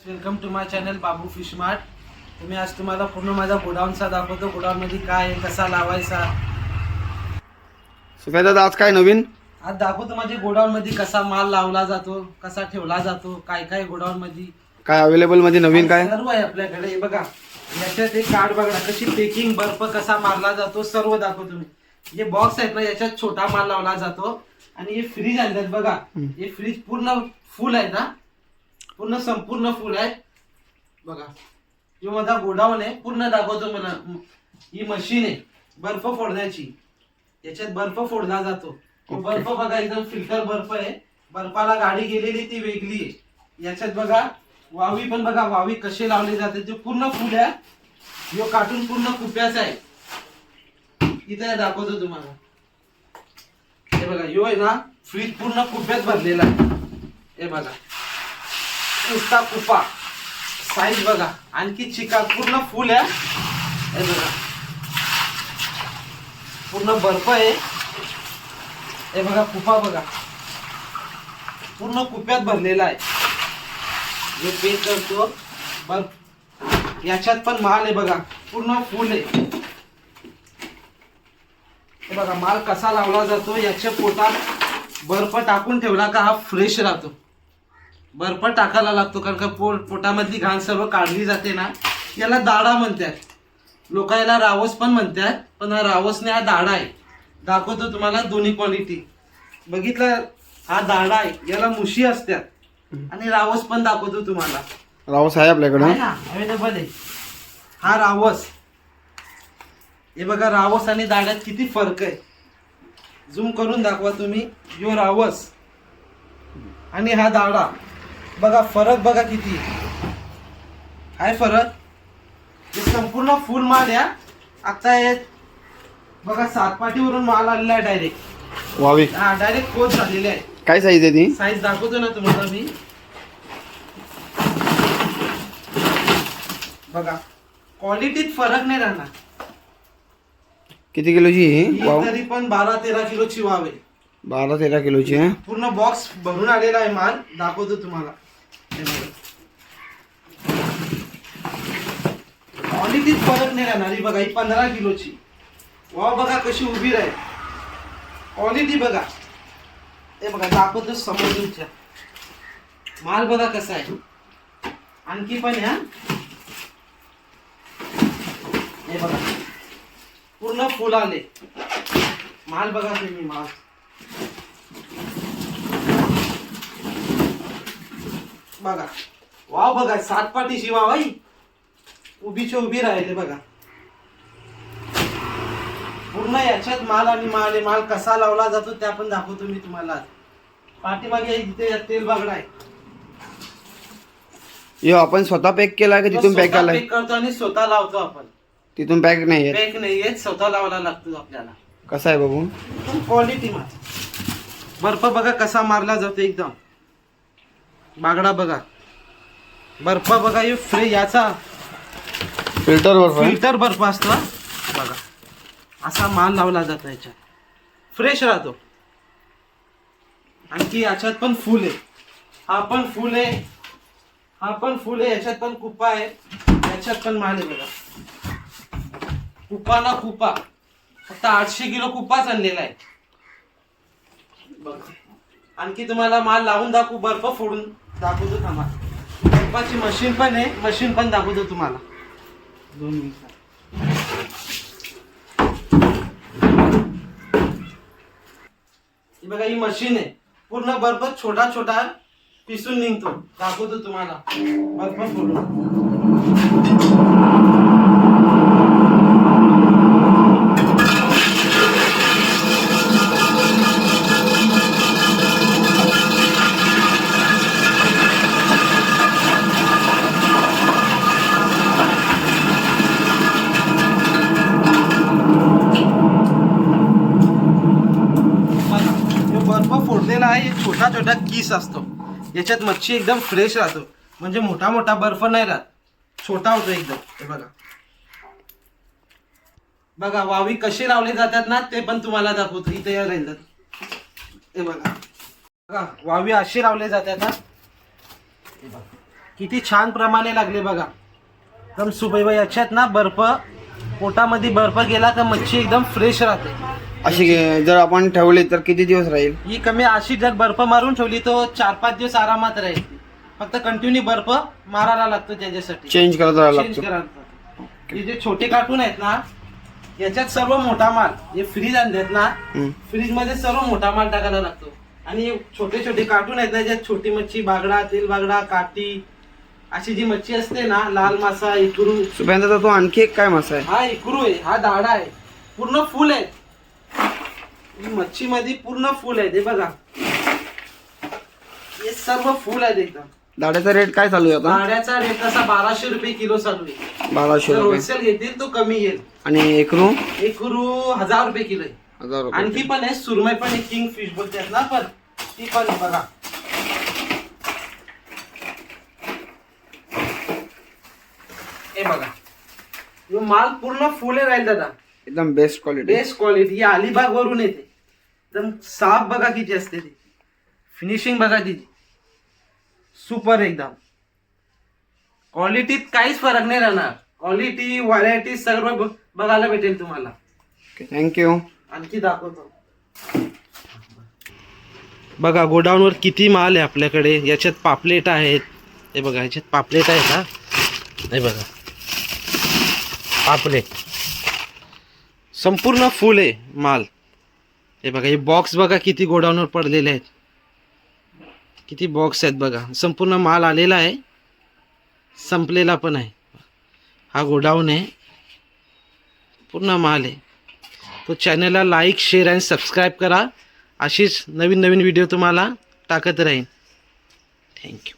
Welcome to my channel Babu fish mart. तुम्ही आज तुम्हाला पूर्ण माझा गोडाऊनचा दाखवतो। गोडाऊन मध्ये काय आहे, कसा लावायचा। सुफिया दादा आज काय नवीन? आज दाखवतो माझे गोडाऊन मध्ये कसा माल लावला जातो, कसा ठेवला जातो, काय काय गोडाऊन मध्ये काय अवेलेबल मध्ये नवीन काय सर्व आहे आपल्याकडे। हे बघा, याच्यात एक कार्ड बघा, कशी पेकिंग, बर्फ कसा मारला जातो, सर्व दाखवतो मी। हे बॉक्स आहेत ना, याच्यात छोटा माल लावला जातो। आणि हे फ्रीज आणतात बघा, हे फ्रीज पूर्ण फुल आहे ना, पूर्ण संपूर्ण फुल आहे बघा। जो माझा गोडाऊन आहे पूर्ण दाखवतो मला। ही मशीन आहे बर्फ फोडण्याची, याच्यात बर्फ फोडला जातो। बर्फ बघा एकदम फिल्टर बर्फ आहे, बर्फाला गाडी गेलेली ती वेगळी आहे। याच्यात बघा वावी पण बघा, वावी कसे लावले जाते, ते पूर्ण फुल आहे। यो कार्टून पूर्ण कुप्याचा आहे, इथे दाखवतो तुम्हाला। हे बघा, यो आहे ना फ्रीज पूर्ण कुप्यात भरलेला आहे। हे बघा नुसता कुपा, साईज बघा, आणखी चिका पूर्ण फुल आहे। हे बघा पूर्ण बर्फ आहे। हे बघा कुपा बघा, पूर्ण कुप्यात भरलेला आहे। हे पेक करतो बर्फ, याच्यात पण माल आहे बघा, पूर्ण फुल आहे। हे बघा माल कसा लावला जातो, याच्या पोटात बर्फ टाकून ठेवला का हा फ्रेश राहतो। बर्फ टाकायला लागतो, कारण का पोटामधली घाण सर्व काढली जाते ना। याला दाडा म्हणतात, लोक याला रावस पण म्हणतात, पण हा रावस नाही, हा दाडा आहे। दाखवतो तुम्हाला दोन्ही क्वालिटी। बघितलं, हा दाडा आहे, याला मुशी असतात। आणि रावस पण दाखवतो तुम्हाला। रावस आहे आपल्याकडे अवेलेबल आहे हा रावस। हे बघा रावस आणि दाड्यात किती फरक आहे, झूम करून दाखवा तुम्ही। यो रावस आणि हा दाडा बघा, फरक बघा किती आहे फरक। हे संपूर्ण फुल माल या आता हे बघा, 7 पाटीवरून माल आलेला आहे डायरेक्ट वावी। हा डायरेक्ट कोच झालेले आहे। काय साईज आहे ती? साईज दाखवतो ना तुम्हाला मी बघा, क्वालिटीत फरक नाही राहणार। किती किलोची ही? ही वाव, तरी पण 12-13 किलोची वाव आहे। 12-13 किलोची आहे। पूर्ण बॉक्स भरून आलेला आहे माल, दाखवतो तुम्हाला। हे बघा क्वालिटीत फरक नाही राहणार। ही बघा, ही 15 किलोची वाव बघा कशी उभी राहील, क्वालिटी बघा। हे बघा दाखवतो समोर तुमच्या, माल बघा कसा आहे। आणखी पण ह्या हे बघा पूर्ण फुल आले माल बघा तुम्ही। माल बघा, वाव बघा, 7 पाटीची वाव आहे, उभीची उभी राहिले बघा। पूर्ण याच्यात माल आणि माल आहे। माल कसा लावला जातो ते आपण दाखवतो मी तुम्हाला। पाठीमागे इथे तेल बागडा आहे, यो आपण स्वतः पॅक केला का तिथून पॅक केलाय? पॅक करतो आणि स्वतः लावतो आपण, तिथून पॅक नाही आहे? पॅक नाही येत, स्वतः लावायला लागतो आपल्याला। कसा आहे बाबू? क्वालिटी माल, बर्फ बघा कसा मारला जातो, एकदम बागडा बघा, बर्फ बघा। हे फ्री याचा फिल्टर बर्फ आहे? फिल्टर बर्फ असतो बघा, असा माल लावला जातो, याच्यात फ्रेश राहतो। आणखी याच्यात पण फुल आहे, हा पण फुल आहे, हा पण फुल आहे। याच्यात पण कुपा आहे, याच्यात पण माल आहे बघा। कुपा ना कुपा, फक्त 800 किलो कुपाच आणलेला आहे बघा। आणखी तुम्हाला माल लावून दाखवू, बर्फ फोडून दाखवतो थांबा। बर्फाची मशीन पण आहे, मशीन पण दाखवतो तुम्हाला 2 मिनिटात। बघा ही मशीन आहे, पूर्ण बर्फ छोटा छोटा पिसून निघतो, दाखवतो तुम्हाला बर्फ फोडून। बर्फ फोडलेला आहे, छोटा छोटा किस असतो, याच्यात मच्छी एकदम फ्रेश राहतो। म्हणजे मोठा मोठा बर्फ नाही राहत, छोटा होतो एकदम। हे बघा बघा वावी कसे लावले जातात ना, ते पण तुम्हाला दाखवतो इथे या रेंजात। हे बघा बघा वावी असे लावले जातात ना, हे बघा किती छान प्रमाणे लागले बघा. एकदम सुबैबा याच्यात ना बर्फ, पोटामध्ये बर्फ गेला तर मच्छी एकदम फ्रेश राहते. अशी जर आपण ठेवली तर किती दिवस राहील? ही कमी अशी जर बर्फ मारून ठेवली तो 4-5 दिवस आरामात राहील. फक्त कंटिन्यू बर्फ मारायला लागतो त्याच्यासाठी, चेंज करत राहायला चेंज लागतो. करायला लागतो. हे जे छोटे कार्टून आहेत ना याच्यात सर्व मोठा माल, हे फ्रीज आणलेत ना फ्रीज मध्ये सर्व मोठा माल टाकायला लागतो. आणि छोटे छोटे कार्टून आहेत ना ज्यात छोटी मच्छी, बागडा, तेल बागडा, काठी अशी जी मच्छी असते ना, लाल मासा, इकरू. सुप्यांचा तो आणखी एक काय मासा आहे? हा इकरू आहे, हा दाडा आहे, पूर्ण फुल आहे. मच्छी मध्ये पूर्ण फुल आहे. ते बघा हे सर्व फुल आहेत एकदम. दाड्याचा रेट काय चालू आहे आता? दाड्याचा रेट तसा 1200 रुपये किलो चालू आहे. 1200 जर रुपये. होलसेल घेतील तो कमी येईल. आणि एकरू इकरू 1000 रुपये किलो आहे. 1000 रुपये. आणखी पण आहे सुरमई पण आहे, किंग फिश बोलतात ना, पण ती पण आहे बघा. हे बघा हे माल पूर्ण फुले राहील दादा. एकदम बेस्ट क्वालिटी. Best quality. ही अलिबाग वरून येते. एकदम साफ बघा किती असते ती. फिनिशिंग बघा तिची सुपर एकदम. क्वालिटीत काहीच फरक नाही राहणार. क्वालिटी, व्हरायटी सर्व बघायला भेटेल तुम्हाला. थँक्यू. आणखी दाखवतो बघा. गोडाऊनवर किती माल आहे आपल्याकडे. याच्यात पापलेट आहेत. हे बघा याच्यात पापलेट आहेत हा. हे बघा पापलेट संपूर्ण फुल आहे माल. हे बघा हे बॉक्स बघा किती गोडाऊनवर पडलेले आहेत. किती बॉक्स आहेत बघा. संपूर्ण माल आलेला आहे, संपलेला पण आहे. हा गोडाऊन आहे, पूर्ण माल आहे. तो चॅनलला लाईक, शेअर आणि सबस्क्राईब करा. अशीच नवीन नवीन व्हिडिओ तुम्हाला टाकत राहीन. थँक्यू.